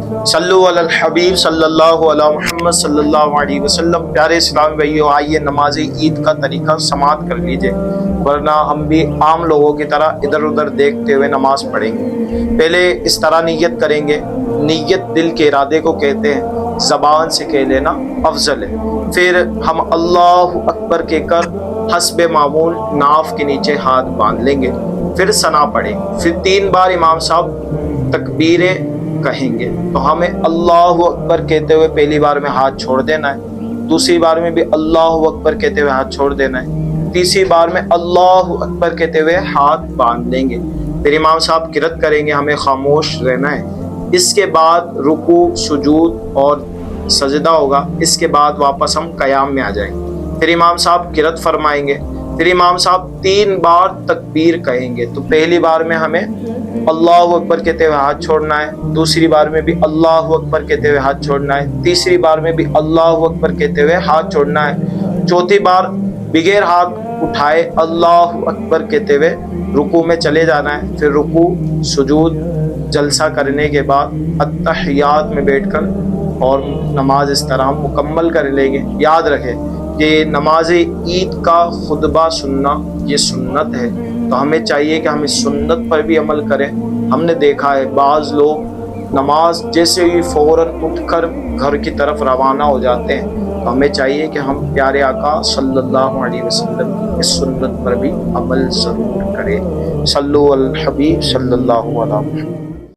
صلو علی الحبیب صلی اللہ علیہ محمد صلی اللہ علیہ وسلم۔ پیارے اسلامی بھائیو، آئیے نماز عید کا طریقہ سماعت کر لیجئے، ورنہ ہم بھی عام لوگوں کی طرح ادھر ادھر دیکھتے ہوئے نماز پڑھیں گے۔ پہلے اس طرح نیت کریں گے، نیت دل کے ارادے کو کہتے ہیں، زبان سے کہہ لینا افضل ہے۔ پھر ہم اللہ اکبر کہہ کر حسب معمول ناف کے نیچے ہاتھ باندھ لیں گے، پھر ثنا پڑھیں، پھر 3 بار امام صاحب تکبیریں کہیں گے۔ تو ہمیں اللہ اکبر کہتے ہوئے پہلی بار میں ہاتھ چھوڑ دینا ہے، دوسری بار میں بھی اللہ اکبر کہتے ہوئے ہاتھ چھوڑ دینا ہے، تیسری بار میں اللہ اکبر کہتے ہوئے ہاتھ باندھ لیں گے۔ پھر امام صاحب قرات کریں گے، ہمیں خاموش رہنا ہے۔ اس کے بعد رکوع، سجود اور سجدہ ہوگا، اس کے بعد واپس ہم قیام میں آ جائیں گے۔ پھر امام صاحب قرات فرمائیں گے، پھر امام صاحب 3 بار تکبیر کہیں گے۔ تو پہلی بار میں ہمیں اللہ اکبر کہتے ہوئے ہاتھ چھوڑنا ہے، دوسری بار میں بھی اللہ اکبر کہتے ہوئے ہاتھ چھوڑنا ہے، تیسری بار میں بھی اللہ اکبر کہتے ہوئے ہاتھ چھوڑنا ہے، چوتھی بار بغیر ہاتھ اٹھائے اللہ اکبر کہتے ہوئے رکوع میں چلے جانا ہے۔ پھر رکوع، سجود، جلسہ کرنے کے بعد اتحیات میں بیٹھ کر اور نماز اس طرح ہم مکمل کر لیں گے۔ یاد رکھیں کہ نماز عید کا خطبہ سننا یہ سنت ہے، تو ہمیں چاہیے کہ ہم اس سنت پر بھی عمل کریں۔ ہم نے دیکھا ہے بعض لوگ نماز جیسے ہی فوراً اٹھ کر گھر کی طرف روانہ ہو جاتے ہیں، تو ہمیں چاہیے کہ ہم پیارے آقا صلی اللہ علیہ وسلم اس سنت پر بھی عمل ضرور کریں۔ صلو علی الحبیب صلی اللہ علیہ وسلم۔